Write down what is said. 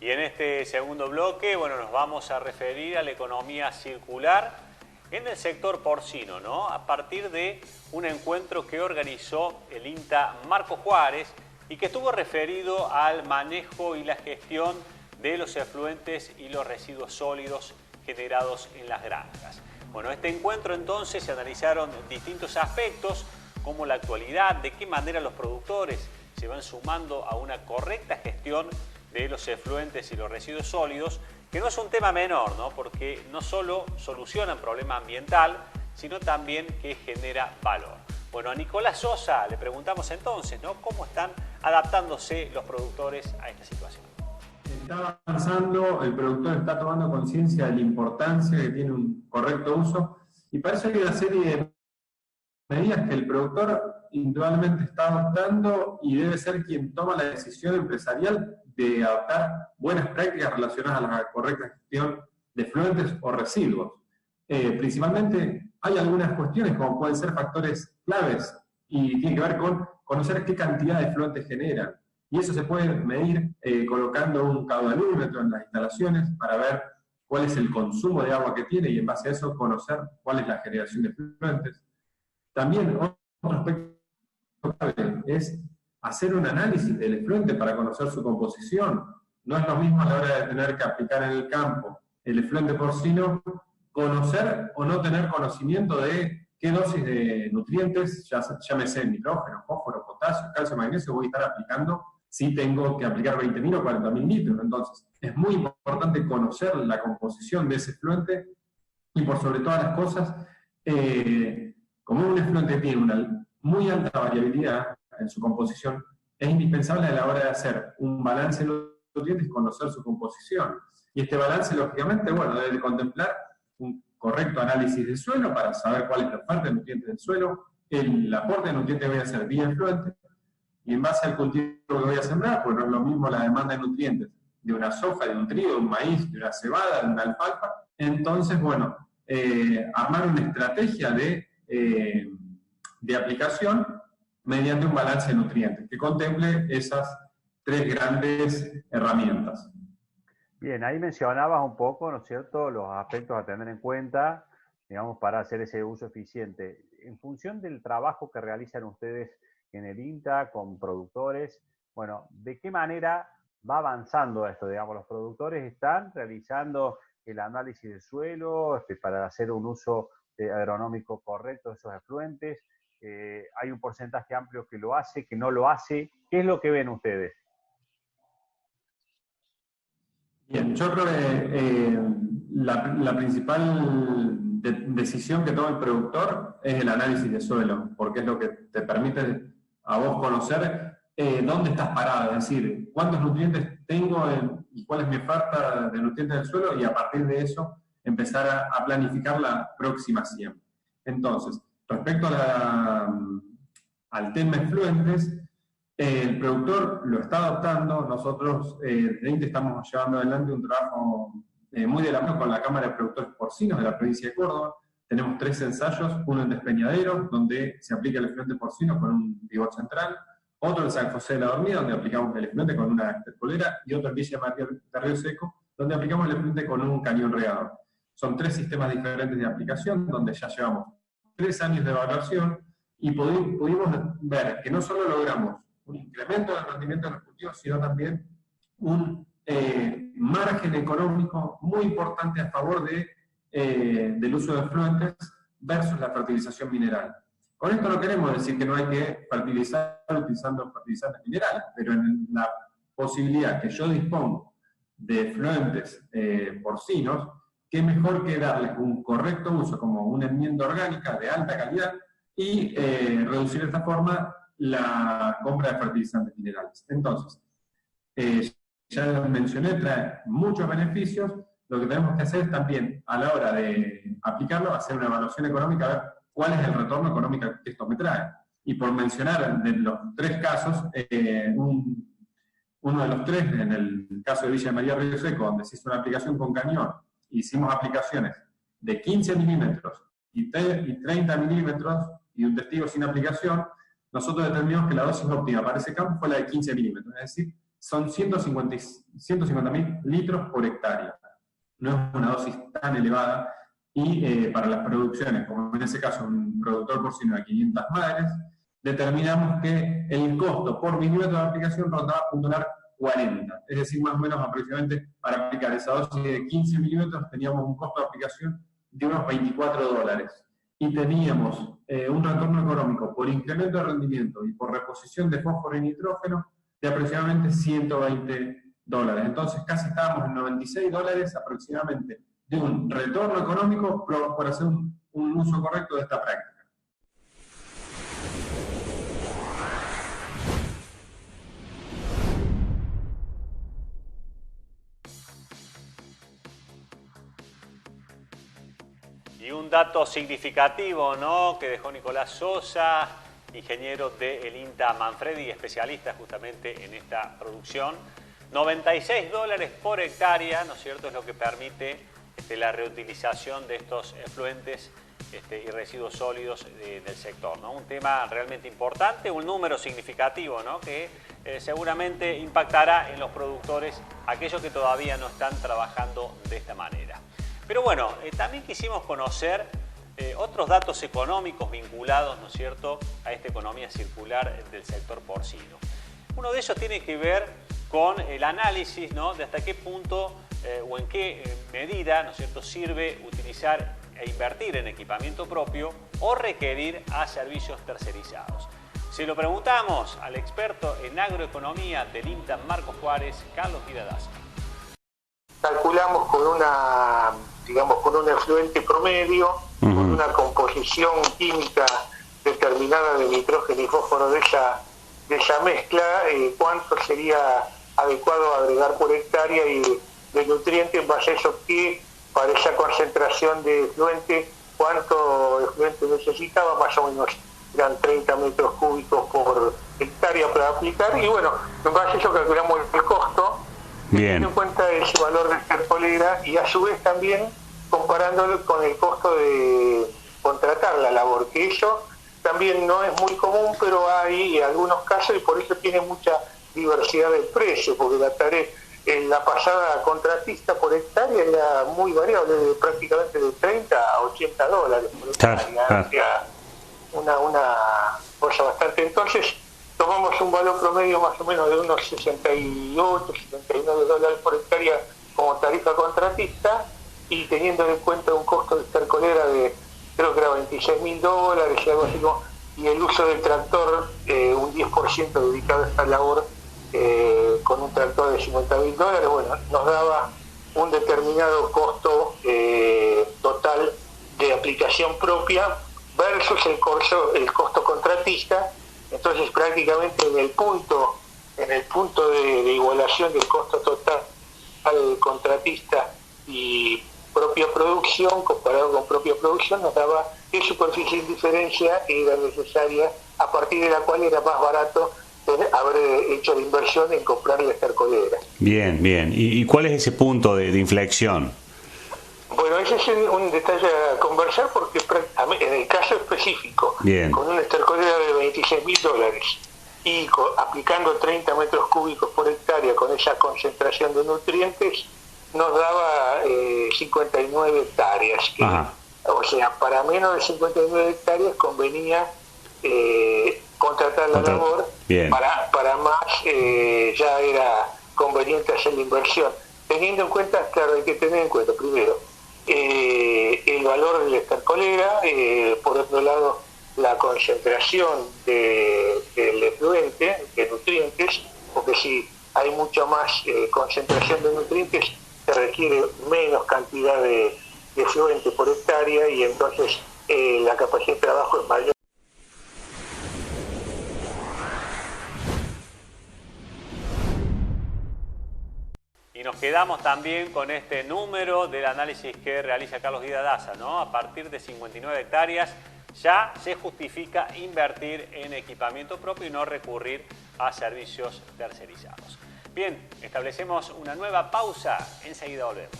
Y en este segundo bloque, bueno, nos vamos a referir a la economía circular en el sector porcino, ¿no? A partir de un encuentro que organizó el INTA Marco Juárez y que estuvo referido al manejo y la gestión de los efluentes y los residuos sólidos generados en las granjas. Bueno, este encuentro entonces se analizaron distintos aspectos como la actualidad, de qué manera los productores se van sumando a una correcta gestión de los efluentes y los residuos sólidos, que no es un tema menor, ¿no? Porque no solo soluciona un problema ambiental, sino también que genera valor. Bueno, a Nicolás Sosa le preguntamos entonces, ¿no?, cómo están adaptándose los productores a esta situación. Está avanzando, el productor está tomando conciencia de la importancia que tiene un correcto uso, y para eso hay una serie de medidas que el productor indudablemente está adoptando y debe ser quien toma la decisión empresarial de adoptar buenas prácticas relacionadas a la correcta gestión de efluentes o residuos. Principalmente hay algunas cuestiones como pueden ser factores claves y tiene que ver con conocer qué cantidad de efluentes generan. Y eso se puede medir colocando un caudalímetro en las instalaciones para ver cuál es el consumo de agua que tiene y en base a eso conocer cuál es la generación de efluentes. También otro aspecto clave es hacer un análisis del efluente para conocer su composición. No es lo mismo a la hora de tener que aplicar en el campo el efluente porcino, conocer o no tener conocimiento de qué dosis de nutrientes, llámese nitrógeno, fósforo, potasio, calcio, magnesio, voy a estar aplicando si tengo que aplicar 20.000 o 40.000 litros. Entonces, es muy importante conocer la composición de ese efluente y por sobre todas las cosas, como un efluente tiene una muy alta variabilidad en su composición, es indispensable a la hora de hacer un balance de los nutrientes conocer su composición. Y este balance, lógicamente, bueno, debe contemplar un correcto análisis del suelo para saber cuál es la oferta de nutrientes del suelo, el aporte de nutrientes que voy a hacer vía efluente, y en base al cultivo que voy a sembrar, pues no es lo mismo la demanda de nutrientes de una soja, de un trigo, de un maíz, de una cebada, de una alfalfa. Entonces, bueno, armar una estrategia de aplicación mediante un balance de nutrientes que contemple esas tres grandes herramientas. Bien, ahí mencionabas un poco, ¿no es cierto?, los aspectos a tener en cuenta, digamos, para hacer ese uso eficiente. En función del trabajo que realizan ustedes en el INTA con productores, bueno, ¿de qué manera va avanzando esto? Digamos, los productores están realizando el análisis del suelo para hacer un uso agronómico correcto de esos efluentes. Hay un porcentaje amplio que lo hace, que no lo hace. ¿Qué es lo que ven ustedes? Bien, yo creo que la principal decisión que toma el productor es el análisis de suelo, porque es lo que te permite a vos conocer dónde estás parado, es decir, cuántos nutrientes tengo y cuál es mi oferta de nutrientes del suelo, y a partir de eso empezar a planificar la próxima siembra. Entonces, respecto al tema efluentes, el productor lo está adoptando. Nosotros desde INTA estamos llevando adelante un trabajo muy de la mano con la Cámara de Productores Porcinos de la provincia de Córdoba. Tenemos 3 ensayos, uno en Despeñadero, donde se aplica el efluente porcino con un pivot central, otro en San José de la Dormida, donde aplicamos el efluente con una estercolera, y otro en Villa María de Río Seco, donde aplicamos el efluente con un cañón regador. Son 3 sistemas diferentes de aplicación, donde ya llevamos 3 años de evaluación, y pudimos ver que no solo logramos un incremento del rendimiento de los cultivos, sino también un margen económico muy importante a favor del uso de efluentes versus la fertilización mineral. Con esto no queremos decir que no hay que fertilizar utilizando fertilizantes minerales, pero en la posibilidad que yo dispongo de efluentes porcinos, qué mejor que darles un correcto uso como una enmienda orgánica de alta calidad y reducir de esta forma la compra de fertilizantes minerales. Entonces, ya mencioné, trae muchos beneficios. Lo que tenemos que hacer es también, a la hora de aplicarlo, hacer una evaluación económica, ver cuál es el retorno económico que esto me trae. Y por mencionar de los 3 casos, uno de los 3, en el caso de Villa María Río Seco, donde se hizo una aplicación con cañón, hicimos aplicaciones de 15 milímetros y 30 milímetros y un testigo sin aplicación. Nosotros determinamos que la dosis óptima para ese campo fue la de 15 milímetros, es decir, son 150.000 litros por hectárea. No es una dosis tan elevada, y para las producciones, como en ese caso un productor porcino de 500 madres, determinamos que el costo por milímetro de aplicación rondaba $40. Es decir, más o menos aproximadamente para aplicar esa dosis de 15 milímetros teníamos un costo de aplicación de unos $24. Y teníamos un retorno económico por incremento de rendimiento y por reposición de fósforo y nitrógeno de aproximadamente $120. Entonces casi estábamos en $96 aproximadamente de un retorno económico por hacer un uso correcto de esta práctica. Y un dato significativo, ¿no?, que dejó Nicolás Sosa, ingeniero del INTA Manfredi, especialista justamente en esta producción. $96 por hectárea, ¿no es cierto?, es lo que permite la reutilización de estos efluentes y residuos sólidos del sector, ¿no? Un tema realmente importante, un número significativo, ¿no?, que seguramente impactará en los productores, aquellos que todavía no están trabajando de esta manera. Pero bueno, también quisimos conocer otros datos económicos vinculados, ¿no es cierto?, a esta economía circular del sector porcino. Uno de ellos tiene que ver con el análisis, ¿no?, de hasta qué punto o en qué medida, ¿no es cierto?, sirve utilizar e invertir en equipamiento propio o requerir a servicios tercerizados. Se lo preguntamos al experto en agroeconomía del INTA Marcos Juárez, Carlos Giradaza. Calculamos con con un efluente promedio, con una composición química determinada de nitrógeno y fósforo de esa mezcla, cuánto sería adecuado agregar por hectárea y de nutrientes, en base a eso que para esa concentración de efluente, cuánto efluente necesitaba, más o menos eran 30 metros cúbicos por hectárea para aplicar, y bueno, en base a eso calculamos el costo, teniendo en cuenta ese valor de estercolera y a su vez también comparándolo con el costo de contratar la labor, que eso también no es muy común, pero hay algunos casos y por eso tiene mucha diversidad del precio, porque la pasada contratista por hectárea era muy variable, prácticamente de 30 a $80 por hectárea, una cosa bastante. Entonces tomamos un valor promedio más o menos de unos 68, $79 por hectárea como tarifa contratista, y teniendo en cuenta un costo de estercolera de creo que era $26.000 y algo así, y el uso del tractor, un 10% dedicado a esta labor, con un tractor de $50.000, bueno, nos daba un determinado costo total de aplicación propia versus el costo contratista. Entonces prácticamente en el punto de igualación del costo total al contratista y propia producción, comparado con propia producción, nos daba qué superficie de diferencia era necesaria, a partir de la cual era más barato haber hecho la inversión en comprar la estercolera. Bien, bien. ¿Y cuál es ese punto de inflexión? Bueno, ese es un detalle a conversar, porque en el caso específico, bien, con una estercolera de $26.000 y aplicando 30 metros cúbicos por hectárea con esa concentración de nutrientes, nos daba 59 hectáreas. O sea, para menos de 59 hectáreas convenía contratar la labor, para más ya era conveniente hacer la inversión. Teniendo en cuenta, claro, hay que tener en cuenta primero el valor de la estercolera, por otro lado la concentración del efluente, de nutrientes, porque si hay mucha más concentración de nutrientes, se requiere menos cantidad de efluente por hectárea y entonces la capacidad de trabajo es mayor. Y nos quedamos también con este número del análisis que realiza Carlos Giradaza, ¿no? A partir de 59 hectáreas ya se justifica invertir en equipamiento propio y no recurrir a servicios tercerizados. Bien, establecemos una nueva pausa, enseguida volvemos.